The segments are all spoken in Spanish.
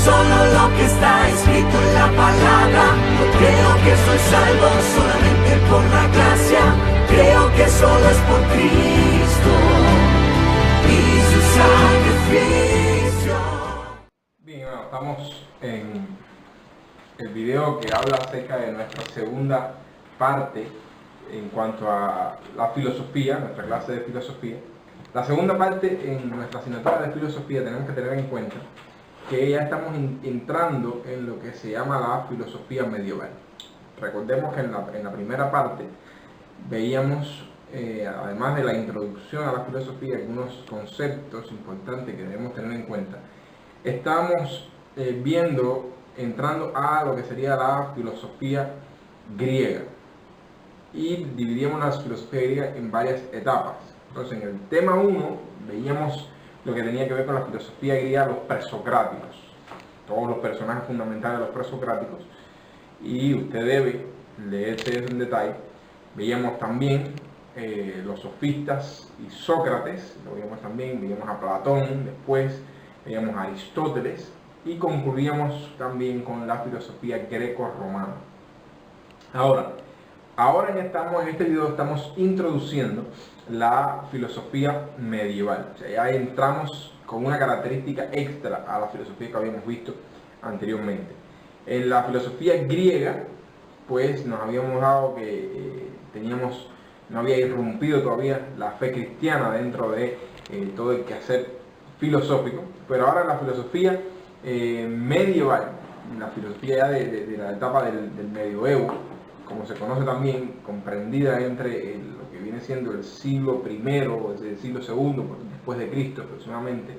solo lo que está escrito en la palabra. No creo que soy salvo solamente por la gracia. Creo que solo es por Cristo y su sacrificio. Bien, bueno, estamos en el video que habla acerca de nuestra segunda parte en cuanto a la filosofía, nuestra clase de filosofía. La segunda parte en nuestra asignatura de filosofía tenemos que tener en cuenta que ya estamos entrando en lo que se llama la filosofía medieval. Recordemos que en la primera parte veíamos, además de la introducción a la filosofía, algunos conceptos importantes que debemos tener en cuenta. Estamos entrando a lo que sería la filosofía griega, y dividíamos la filosofía griega en varias etapas. Entonces, en el tema 1 veíamos lo que tenía que ver con la filosofía griega, los presocráticos, todos los personajes fundamentales de los presocráticos, y usted debe leerse eso en detalle. Veíamos también los sofistas y Sócrates, lo veíamos también, veíamos a Platón, después veíamos a Aristóteles, y concluíamos también con la filosofía greco-romana. Ahora en este video estamos introduciendo la filosofía medieval. O sea, ya entramos con una característica extra a la filosofía que habíamos visto anteriormente. En la filosofía griega, pues nos habíamos dado que no había irrumpido todavía la fe cristiana dentro de todo el quehacer filosófico, pero ahora en la filosofía medieval, la filosofía ya de la etapa del medioevo, como se conoce también, comprendida entre lo que viene siendo el siglo I, el siglo II, después de Cristo aproximadamente,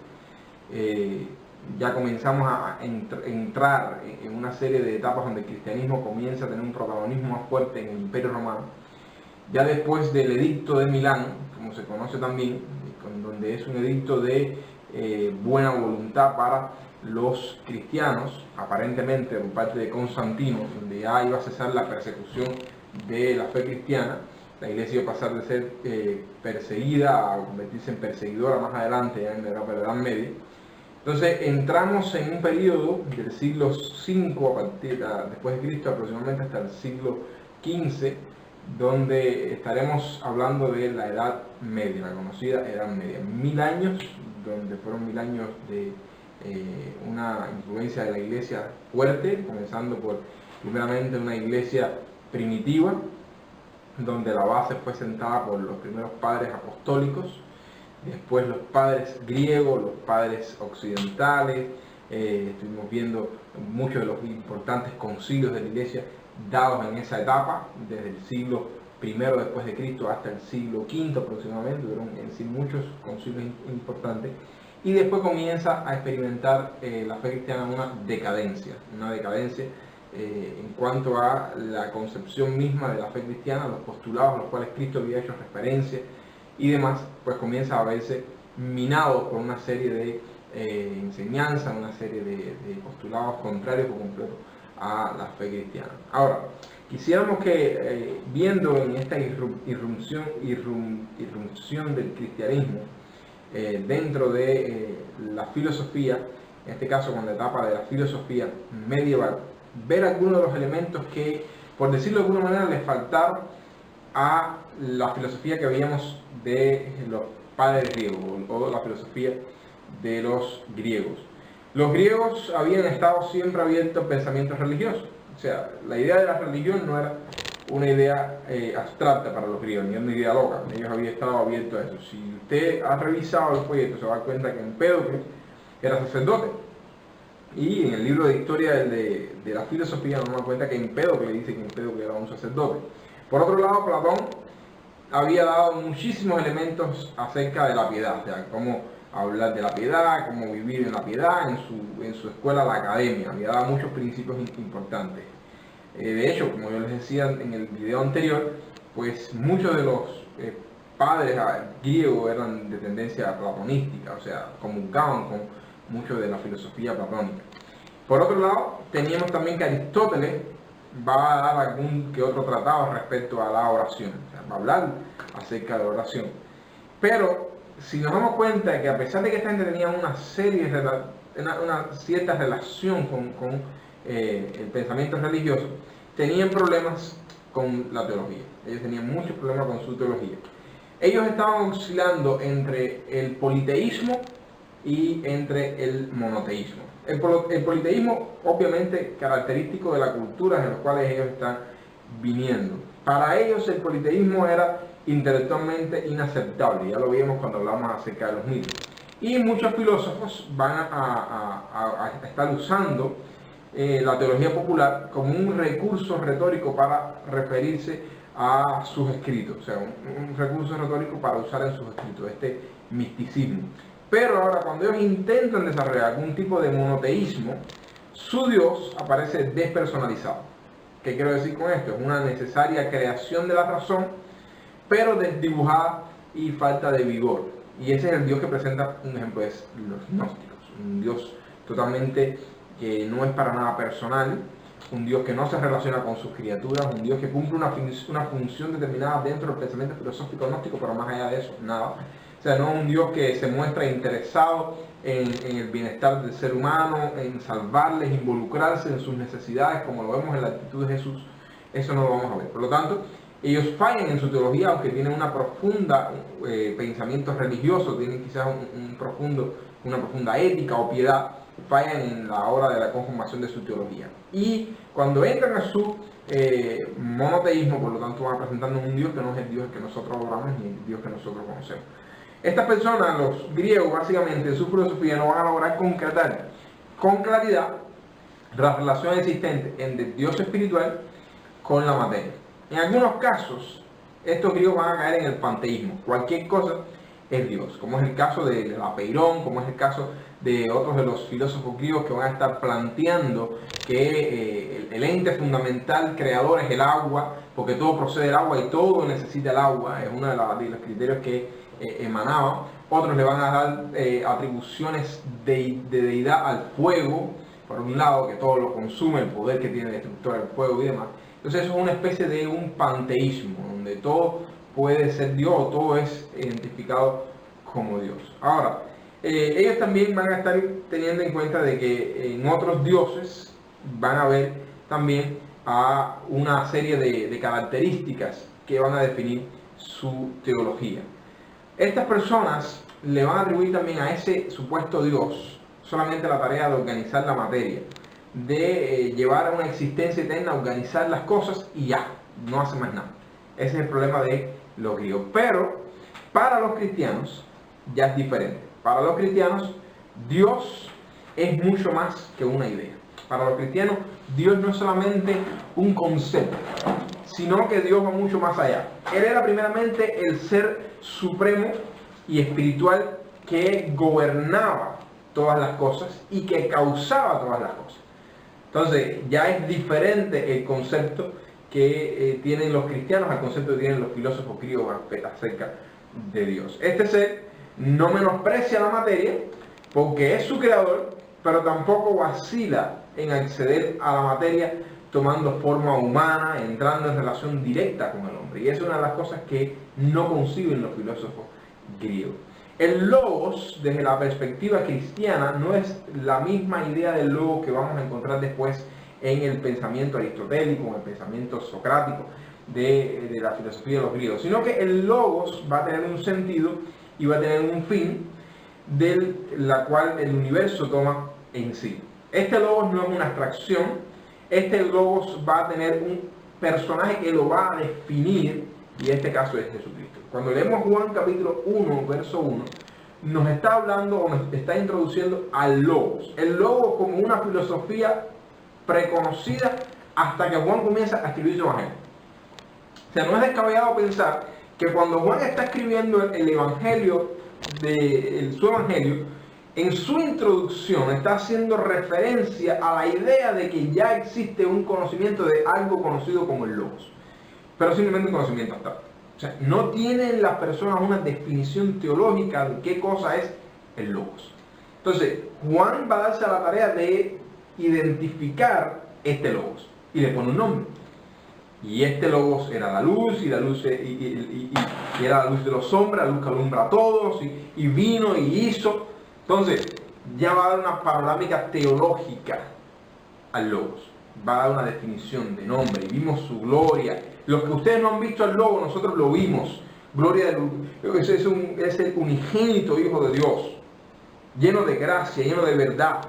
ya comenzamos a entrar en una serie de etapas donde el cristianismo comienza a tener un protagonismo más fuerte en el Imperio Romano. Ya después del Edicto de Milán, como se conoce también, donde es un edicto de buena voluntad para los cristianos, aparentemente por parte de Constantino, donde ya iba a cesar la persecución de la fe cristiana. La iglesia iba a pasar de ser perseguida a convertirse en perseguidora más adelante, ya en la Edad Media. Entonces entramos en un periodo del siglo V después de Cristo, aproximadamente hasta el siglo XV, donde estaremos hablando de la Edad Media, la conocida Edad Media. 1000 años, donde fueron 1000 años de una influencia de la iglesia fuerte, comenzando por primeramente una iglesia primitiva, donde la base fue sentada por los primeros padres apostólicos, después los padres griegos, los padres occidentales. Estuvimos viendo muchos de los importantes concilios de la iglesia dados en esa etapa, desde el siglo I después de Cristo hasta el siglo V aproximadamente. Tuvieron en sí muchos concilios importantes. Y después comienza a experimentar la fe cristiana una decadencia en cuanto a la concepción misma de la fe cristiana, los postulados a los cuales Cristo había hecho referencia y demás, pues comienza a verse minado por una serie de enseñanzas, una serie de postulados contrarios por completo a la fe cristiana. Ahora, quisiéramos que viendo en esta irrupción del cristianismo, dentro de la filosofía, en este caso con la etapa de la filosofía medieval, ver algunos de los elementos que, por decirlo de alguna manera, les faltaron a la filosofía que veíamos de los padres griegos, o la filosofía de los griegos. Los griegos habían estado siempre abiertos a pensamientos religiosos. O sea, la idea de la religión no era una idea abstracta para los griegos, ni una idea loca. Ellos habían estado abiertos a eso. Si usted ha revisado el folleto, se va a dar cuenta que Empédocles era sacerdote. Y en el libro de historia de la filosofía nos damos cuenta que Empédocles dice que Empédocles era un sacerdote. Por otro lado, Platón había dado muchísimos elementos acerca de la piedad, o sea, cómo hablar de la piedad, cómo vivir en la piedad, en su escuela, la academia. Había dado muchos principios importantes. De hecho, como yo les decía en el video anterior, pues muchos de los padres griegos eran de tendencia platonística, o sea, comulgaban con mucho de la filosofía platónica. Por otro lado, teníamos también que Aristóteles va a dar algún que otro tratado respecto a la oración, o sea, va a hablar acerca de la oración. Pero si nos damos cuenta de que a pesar de que esta gente tenía una serie una cierta relación con el pensamiento religioso, tenían problemas con la teología. Ellos tenían muchos problemas con su teología. Ellos estaban oscilando entre el politeísmo y entre el monoteísmo. El politeísmo, obviamente, característico de la cultura en las cuales ellos están viniendo. Para ellos el politeísmo era intelectualmente inaceptable, ya lo vimos cuando hablamos acerca de los mitos. Y muchos filósofos van a estar usando la teología popular como un recurso retórico para referirse a sus escritos, o sea, un recurso retórico para usar en sus escritos, este misticismo. Pero ahora, cuando ellos intentan desarrollar algún tipo de monoteísmo, su Dios aparece despersonalizado. ¿Qué quiero decir con esto? Es una necesaria creación de la razón, pero desdibujada y falta de vigor. Y ese es el Dios que presenta, un ejemplo, es los gnósticos. Un Dios totalmente que no es para nada personal, un Dios que no se relaciona con sus criaturas, un Dios que cumple una función determinada dentro del pensamiento filosófico gnóstico, pero más allá de eso, nada. O sea, no es un Dios que se muestra interesado en el bienestar del ser humano, en salvarles, involucrarse en sus necesidades, como lo vemos en la actitud de Jesús. Eso no lo vamos a ver. Por lo tanto, ellos fallan en su teología, aunque tienen una profunda pensamiento religioso, tienen quizás una profunda ética o piedad, fallan en la hora de la conformación de su teología. Y cuando entran a su monoteísmo, por lo tanto van presentando un Dios que no es el Dios que nosotros adoramos ni el Dios que nosotros conocemos. Estas personas, los griegos, básicamente en su filosofía no van a lograr concretar con claridad la relación existente entre el Dios espiritual con la materia. En algunos casos, estos griegos van a caer en el panteísmo. Cualquier cosa es Dios, como es el caso de Apeirón, como es el caso de otros de los filósofos griegos que van a estar planteando que el ente fundamental creador es el agua, porque todo procede del agua y todo necesita el agua, es uno de los criterios que emanaba. Otros le van a dar atribuciones de deidad al fuego, por un lado, que todo lo consume, el poder que tiene el destructor del fuego y demás. Entonces eso es una especie de un panteísmo, donde todo puede ser Dios o todo es identificado como Dios. Ahora, ellos también van a estar teniendo en cuenta de que en otros dioses van a ver también a una serie de características que van a definir su teología. Estas personas le van a atribuir también a ese supuesto Dios solamente la tarea de organizar la materia, de llevar a una existencia eterna, organizar las cosas y ya, no hace más nada. Ese es el problema de los griegos. Pero para los cristianos ya es diferente. Para los cristianos Dios es mucho más que una idea. Para los cristianos Dios no es solamente un concepto, sino que Dios va mucho más allá. Él era primeramente el ser supremo y espiritual que gobernaba todas las cosas y que causaba todas las cosas. Entonces ya es diferente el concepto que tienen los cristianos al concepto que tienen los filósofos griegos acerca de Dios. Este ser no menosprecia la materia porque es su creador, pero tampoco vacila en acceder a la materia tomando forma humana, entrando en relación directa con el hombre. Y es una de las cosas que no conciben los filósofos griegos. El logos, desde la perspectiva cristiana, no es la misma idea del logos que vamos a encontrar después en el pensamiento aristotélico, en el pensamiento socrático de la filosofía de los griegos, sino que el logos va a tener un sentido y va a tener un fin del la cual el universo toma en sí. Este logos no es una abstracción, este logos va a tener un personaje que lo va a definir, y en este caso es Jesucristo. Cuando leemos Juan capítulo 1, verso 1, nos está hablando o nos está introduciendo al logos. El logos como una filosofía preconocida hasta que Juan comienza a escribir su evangelio. O sea, no es descabellado pensar que cuando Juan está escribiendo el evangelio, su evangelio, en su introducción está haciendo referencia a la idea de que ya existe un conocimiento de algo conocido como el logos, pero simplemente un conocimiento abstracto. O sea, no tienen las personas una definición teológica de qué cosa es el logos. Entonces, Juan va a darse a la tarea de identificar este logos y le pone un nombre. Y este logos era la luz, y la luz y era la luz de los hombres, la luz que alumbra a todos, y vino y hizo. Entonces, ya va a dar una panorámica teológica al Logos. Va a dar una definición de nombre, y vimos su gloria. Lo que ustedes no han visto al Logos, nosotros lo vimos. Gloria es el unigénito Hijo de Dios, lleno de gracia, lleno de verdad.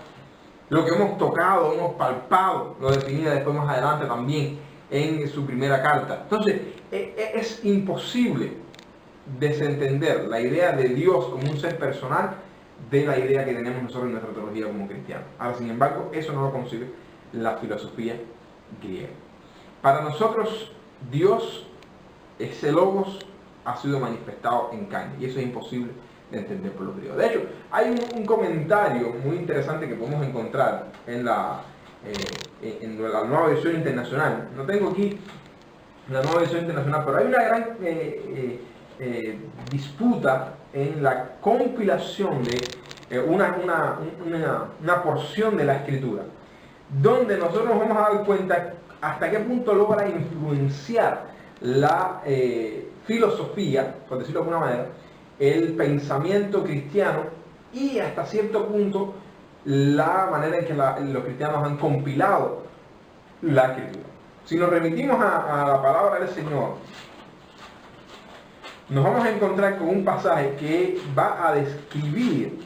Lo que hemos tocado, hemos palpado, lo definirá después más adelante también en su primera carta. Entonces, es imposible desentender la idea de Dios como un ser personal de la idea que tenemos nosotros en nuestra teología como cristianos. Ahora, sin embargo, eso no lo concibe la filosofía griega. Para nosotros, Dios, ese Logos, ha sido manifestado en carne, y eso es imposible de entender por los griegos. De hecho, hay un comentario muy interesante que podemos encontrar en la nueva versión internacional. No tengo aquí la nueva versión internacional, pero hay una gran disputa en la compilación de una porción de la Escritura, donde nosotros nos vamos a dar cuenta hasta qué punto logra influenciar la filosofía, por decirlo de alguna manera, el pensamiento cristiano, y hasta cierto punto la manera en que los cristianos han compilado la Escritura. Si nos remitimos a la palabra del Señor, nos vamos a encontrar con un pasaje que va a describir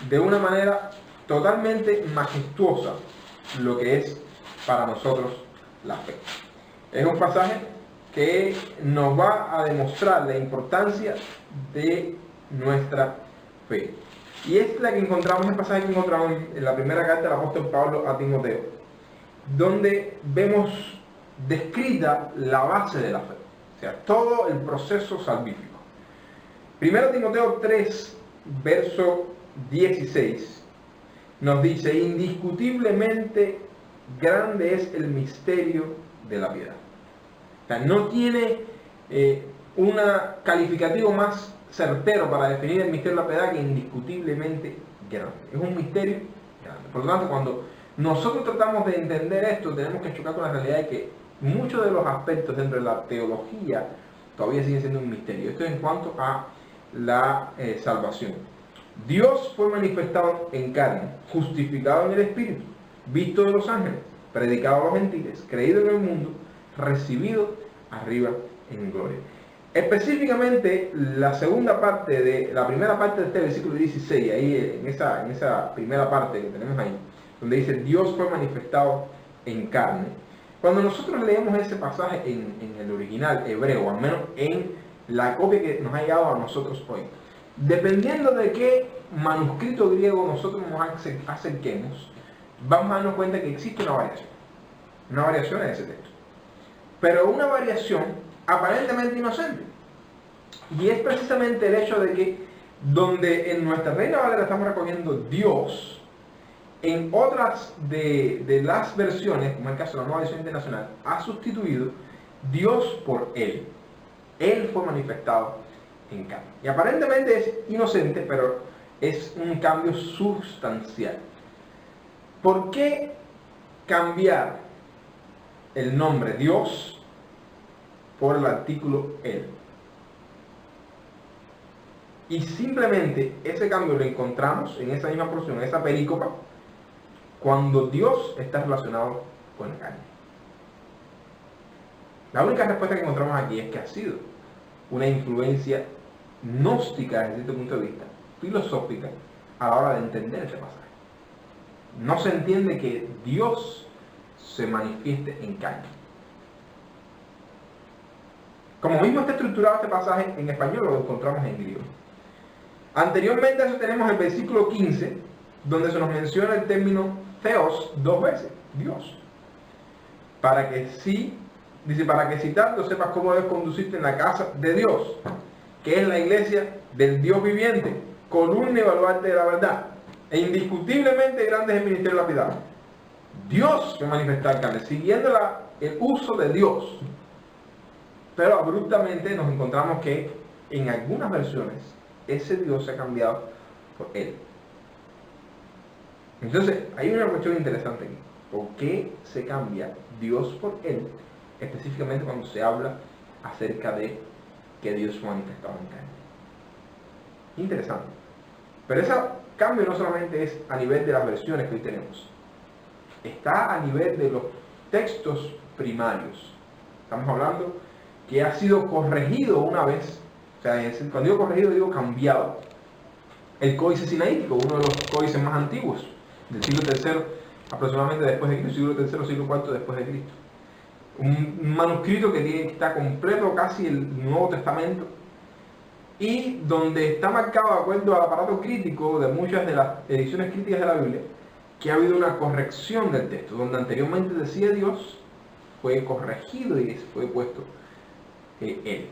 de una manera totalmente majestuosa lo que es para nosotros la fe. Es un pasaje que nos va a demostrar la importancia de nuestra fe. Y es la que encontramos, el pasaje que encontramos en la primera carta del apóstol Pablo a Timoteo, donde vemos descrita la base de la fe, o sea, todo el proceso salvífico. Primero Timoteo 3, verso 16, nos dice: indiscutiblemente grande es el misterio de la piedad. O sea, no tiene un calificativo más certero para definir el misterio de la piedad que indiscutiblemente grande. Es un misterio grande. Por lo tanto, cuando nosotros tratamos de entender esto, tenemos que chocar con la realidad de que muchos de los aspectos dentro de la teología todavía siguen siendo un misterio. Esto es en cuanto a la salvación. Dios fue manifestado en carne, justificado en el Espíritu, visto de los ángeles, predicado a los gentiles, creído en el mundo, recibido arriba en gloria. Específicamente la segunda parte de la primera parte de este versículo 16, ahí en esa primera parte que tenemos ahí, donde dice Dios fue manifestado en carne. Cuando nosotros leemos ese pasaje en el original hebreo, o al menos en la copia que nos ha llegado a nosotros hoy, dependiendo de qué manuscrito griego nosotros nos acerquemos, vamos a darnos cuenta que existe una variación en ese texto, pero una variación aparentemente inocente. Y es precisamente el hecho de que donde en nuestra Reina Valera estamos recogiendo Dios, en otras de las versiones, como el caso de la Nueva Versión Internacional, ha sustituido Dios por Él. Él fue manifestado en carne. Y aparentemente es inocente, pero es un cambio sustancial. ¿Por qué cambiar el nombre Dios por el artículo Él? Y simplemente ese cambio lo encontramos en esa misma porción, en esa perícopa, cuando Dios está relacionado con la carne. La única respuesta que encontramos aquí es que ha sido una influencia gnóstica desde este punto de vista, filosófica, a la hora de entender ese pasaje. No se entiende que Dios se manifieste en carne. Como mismo está estructurado este pasaje en español, lo encontramos en griego. Anteriormente a eso tenemos el versículo 15, donde se nos menciona el término Theos 2 veces, Dios. Para que si tanto sepas cómo debes conducirte en la casa de Dios, que es la iglesia del Dios viviente, columna y baluarte de la verdad. E indiscutiblemente grande es el ministerio de la piedad. Dios se manifiesta en carne, siguiendo el uso de Dios. Pero abruptamente nos encontramos que en algunas versiones ese Dios se ha cambiado por Él. Entonces hay una cuestión interesante aquí. ¿Por qué se cambia Dios por Él? Específicamente cuando se habla acerca de que Dios fue manifestado en carne. Interesante. Pero esa cambio no solamente es a nivel de las versiones que hoy tenemos, está a nivel de los textos primarios. Estamos hablando que ha sido corregido una vez, o sea, cuando digo corregido digo cambiado. El códice sinaítico, uno de los códices más antiguos, del siglo III, aproximadamente después de Cristo, siglo III, siglo IV después de Cristo. Un manuscrito que está completo casi el Nuevo Testamento, y donde está marcado, de acuerdo al aparato crítico de muchas de las ediciones críticas de la Biblia, que ha habido una corrección del texto. Donde anteriormente decía Dios, fue corregido y fue puesto Él.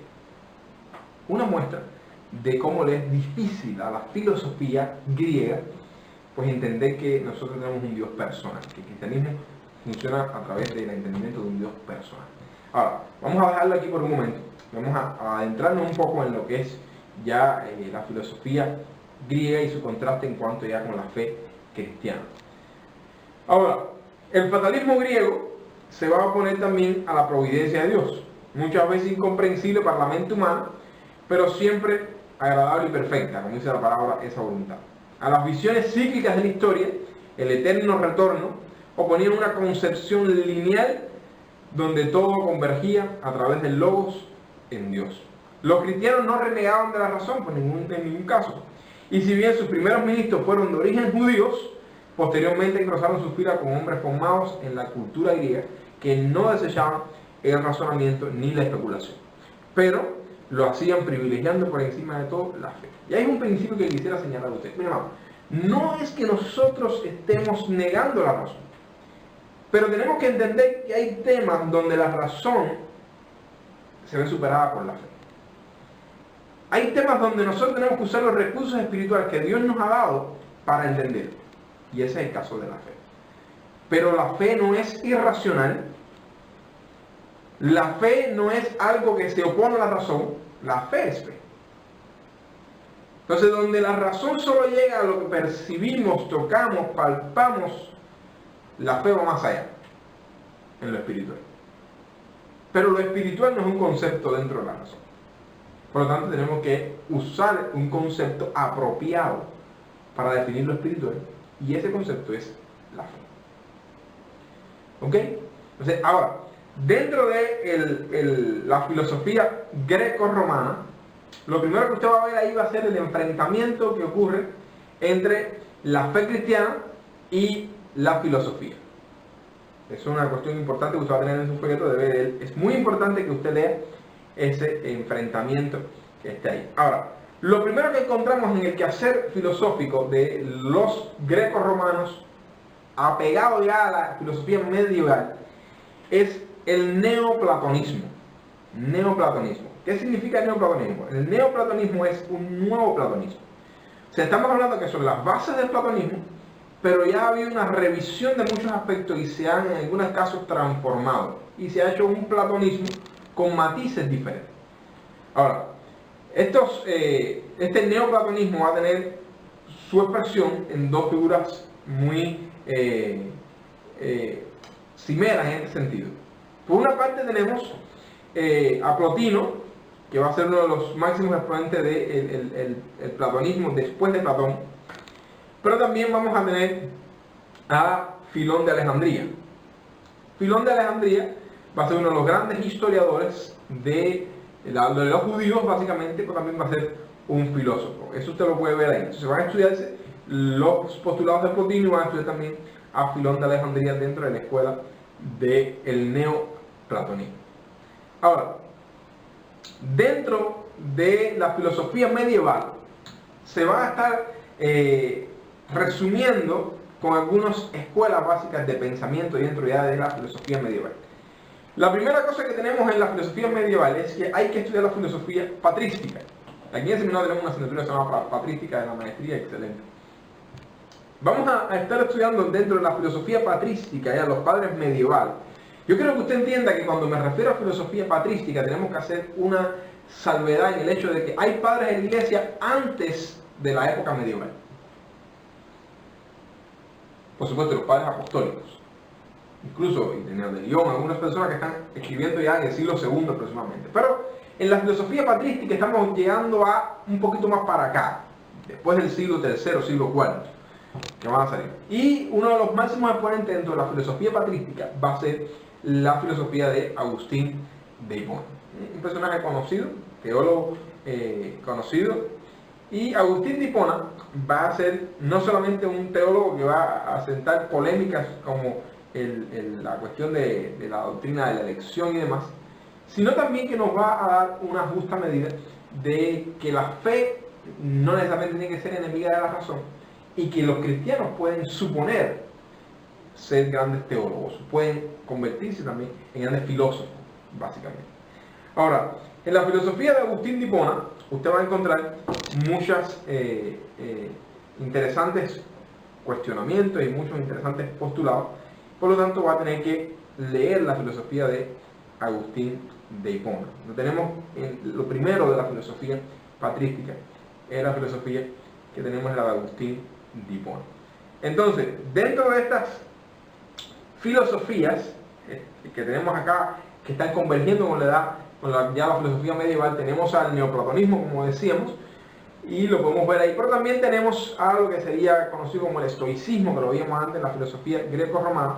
Una muestra de cómo le es difícil a la filosofía griega pues entender que nosotros tenemos un Dios personal, que el cristianismo funciona a través del entendimiento de un Dios personal. Ahora, vamos a dejarlo aquí por un momento, vamos a adentrarnos un poco en lo que es ya la filosofía griega y su contraste en cuanto ya con la fe cristiana. Ahora, el fatalismo griego se va a oponer también a la providencia de Dios, muchas veces incomprensible para la mente humana, pero siempre agradable y perfecta, como dice la palabra, esa voluntad. A las visiones cíclicas de la historia, el eterno retorno, oponían una concepción lineal donde todo convergía a través del logos en Dios. Los cristianos no renegaban de la razón en ningún caso, y si bien sus primeros ministros fueron de origen judíos, posteriormente cruzaron sus filas con hombres formados en la cultura griega que no desechaban el razonamiento ni la especulación, pero lo hacían privilegiando por encima de todo la fe. Y hay un principio que quisiera señalar a usted. Mira, hermano, no es que nosotros estemos negando la razón, pero tenemos que entender que hay temas donde la razón se ve superada por la fe. Hay temas donde nosotros tenemos que usar los recursos espirituales que Dios nos ha dado para entender. Y ese es el caso de la fe. Pero la fe no es irracional. La fe no es algo que se opone a la razón. La fe es fe. Entonces, donde la razón solo llega a lo que percibimos, tocamos, palpamos, la fe va más allá, en lo espiritual. Pero lo espiritual no es un concepto dentro de la razón. Por lo tanto, tenemos que usar un concepto apropiado para definir lo espiritual, y ese concepto es la fe. ¿Ok? Entonces, ahora, dentro de la filosofía greco-romana, lo primero que usted va a ver ahí va a ser el enfrentamiento que ocurre entre la fe cristiana y la filosofía. Es una cuestión importante que usted va a tener en su folleto de ver. Es muy importante que usted lea ese enfrentamiento que está ahí. Ahora, lo primero que encontramos en el quehacer filosófico de los grecos romanos, apegado ya a la filosofía medieval, es el neoplatonismo. Neoplatonismo. ¿Qué significa el neoplatonismo? El neoplatonismo es un nuevo platonismo. O sea, estamos hablando que son las bases del platonismo, pero ya ha habido una revisión de muchos aspectos y se han en algunos casos transformado. Y se ha hecho un platonismo con matices diferentes. Ahora, este neoplatonismo va a tener su expresión en dos figuras muy cimeras en este sentido. Por una parte tenemos a Plotino, que va a ser uno de los máximos exponentes del platonismo después de Platón, pero también vamos a tener a Filón de Alejandría. Filón de Alejandría va a ser uno de los grandes historiadores de los judíos, básicamente, pero también va a ser un filósofo. Eso usted lo puede ver ahí. Entonces van a estudiarse los postulados de Plotino y van a estudiar también a Filón de Alejandría dentro de la escuela del neoplatonismo. Ahora, dentro de la filosofía medieval se van a estar resumiendo con algunas escuelas básicas de pensamiento dentro ya de la filosofía medieval. La primera cosa que tenemos en la filosofía medieval es que hay que estudiar la filosofía patrística. Aquí en el seminario tenemos una asignatura que se llama patrística de la maestría, excelente. Vamos a estar estudiando dentro de la filosofía patrística, ya los padres medievales. Yo quiero que usted entienda que cuando me refiero a filosofía patrística tenemos que hacer una salvedad en el hecho de que hay padres de la iglesia antes de la época medieval. Por supuesto, los padres apostólicos. Incluso Ireneo de Lyon, algunas personas que están escribiendo ya en el siglo II aproximadamente. Pero en la filosofía patrística estamos llegando a un poquito más para acá. después del siglo III, siglo IV, que van a salir. Y uno de los máximos exponentes dentro de la filosofía patrística va a ser la filosofía de Agustín de Hipona, un personaje conocido, teólogo conocido. Y Agustín de Hipona va a ser no solamente un teólogo que va a sentar polémicas como la cuestión de la doctrina de la elección y demás, sino también que nos va a dar una justa medida de que la fe no necesariamente tiene que ser enemiga de la razón y que los cristianos pueden suponer ser grandes teólogos, pueden convertirse también en grandes filósofos, básicamente. Ahora, en la filosofía de Agustín de Hipona, usted va a encontrar muchos interesantes cuestionamientos y muchos interesantes postulados. Por lo tanto, va a tener que leer la filosofía de Agustín de Hipona. Lo primero de la filosofía patrística es la filosofía que tenemos, la de Agustín de Hipona. Entonces, dentro de estas filosofías que tenemos acá, que están convergiendo con ya la filosofía medieval, tenemos al neoplatonismo, como decíamos, y lo podemos ver ahí, pero también tenemos algo que sería conocido como el estoicismo, que lo vimos antes en la filosofía greco-romana,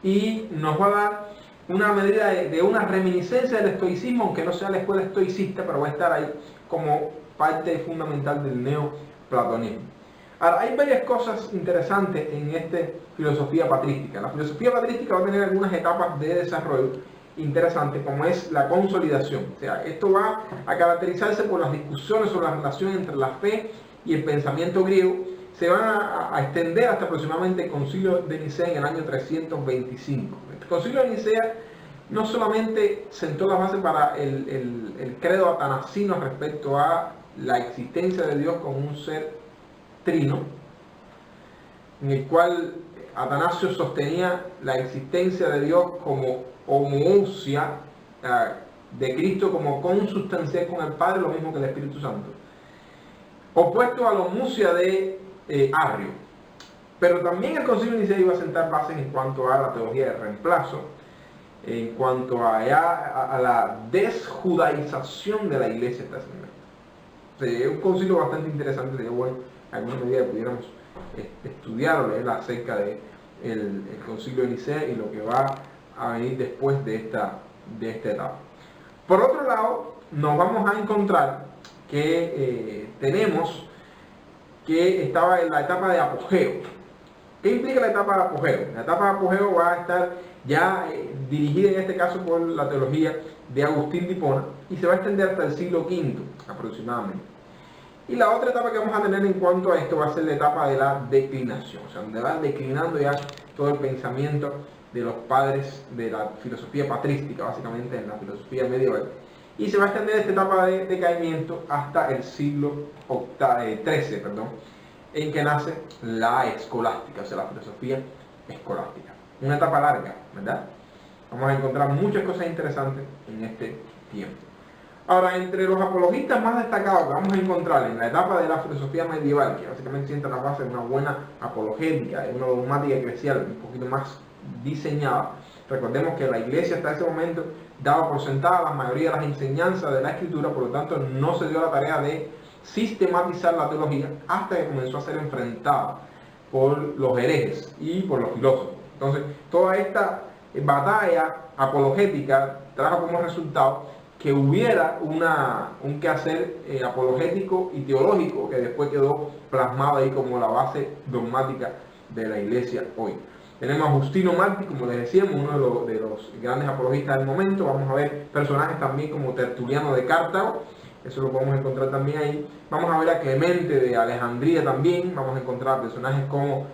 y nos va a dar una medida de una reminiscencia del estoicismo, aunque no sea la escuela estoicista, pero va a estar ahí como parte fundamental del neoplatonismo. Ahora, hay varias cosas interesantes en esta filosofía patrística. La filosofía patrística va a tener algunas etapas de desarrollo interesantes, como es la consolidación. O sea, esto va a caracterizarse por las discusiones sobre la relación entre la fe y el pensamiento griego. Se van a extender hasta aproximadamente el Concilio de Nicea en el año 325. El Concilio de Nicea no solamente sentó la base para el credo atanasino respecto a la existencia de Dios como un ser trino, en el cual Atanasio sostenía la existencia de Dios como homoousia de Cristo, como consubstancial con el Padre, lo mismo que el Espíritu Santo, opuesto a la homusia de Arrio. Pero también el Concilio de Nicea iba a sentar bases en cuanto a la teología del reemplazo, en cuanto a la desjudaización de la iglesia trascendental. Es un concilio bastante interesante, sería bueno alguna medida que pudiéramos estudiar o leer acerca del Concilio de Nicea y lo que va a venir después de esta etapa. Por otro lado, nos vamos a encontrar que tenemos que estaba en la etapa de apogeo. ¿Qué implica la etapa de apogeo? La etapa de apogeo va a estar ya dirigida en este caso por la teología de Agustín de Hipona y se va a extender hasta el siglo V aproximadamente. Y la otra etapa que vamos a tener en cuanto a esto va a ser la etapa de la declinación, o sea, donde va declinando ya todo el pensamiento de los padres de la filosofía patrística, básicamente en la filosofía medieval, y se va a extender esta etapa de decaimiento hasta el siglo XIII, en que nace la escolástica, o sea, la filosofía escolástica. Una etapa larga, ¿verdad? Vamos a encontrar muchas cosas interesantes en este tiempo. Ahora, entre los apologistas más destacados que vamos a encontrar en la etapa de la filosofía medieval, que básicamente sienta la base de una buena apologética, de una dogmática eclesial un poquito más diseñada. Recordemos que la iglesia hasta ese momento daba por sentada la mayoría de las enseñanzas de la escritura, por lo tanto no se dio la tarea de sistematizar la teología hasta que comenzó a ser enfrentada por los herejes y por los filósofos. Entonces, toda esta batalla apologética trajo como resultado que hubiera un quehacer apologético y teológico que después quedó plasmado ahí como la base dogmática de la iglesia hoy. Tenemos a Justino Martí, como les decíamos, uno de los grandes apologistas del momento. Vamos a ver personajes también como Tertuliano de Cartago, eso lo podemos encontrar también ahí. Vamos a ver a Clemente de Alejandría también. Vamos a encontrar personajes como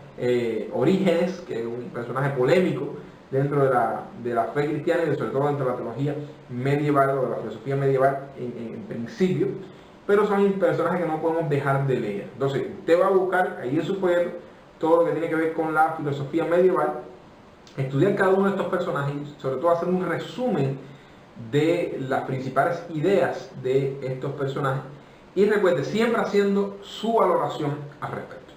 Orígenes, que es un personaje polémico dentro de la fe cristiana y sobre todo dentro de la teología medieval o de la filosofía medieval en principio, pero son personajes que no podemos dejar de leer. Entonces, usted va a buscar ahí en su folleto todo lo que tiene que ver con la filosofía medieval, estudiar cada uno de estos personajes y sobre todo hacer un resumen de las principales ideas de estos personajes y recuerde, siempre haciendo su valoración al respecto.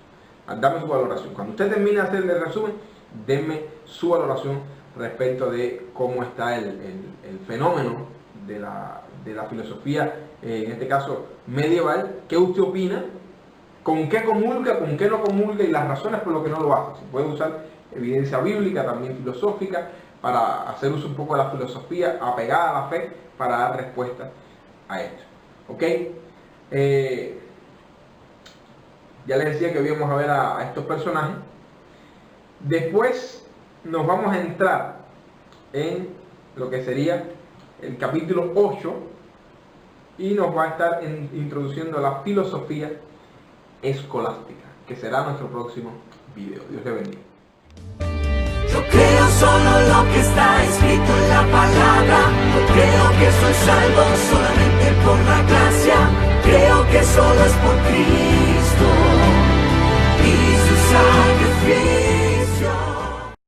Dame su valoración. Cuando usted termine de hacer el resumen, denme su valoración respecto de cómo está el fenómeno de la filosofía, en este caso medieval, qué usted opina, con qué comulga, con qué no comulga y las razones por lo que no lo hace. Se puede usar evidencia bíblica, también filosófica, para hacer uso un poco de la filosofía apegada a la fe para dar respuesta a esto. ¿Ok? Ya les decía que íbamos a ver a estos personajes. Después nos vamos a entrar en lo que sería el capítulo 8 y nos va a estar introduciendo la filosofía escolástica, que será nuestro próximo video. Dios le bendiga. Yo creo solo lo que está escrito en la palabra, yo creo que soy salvo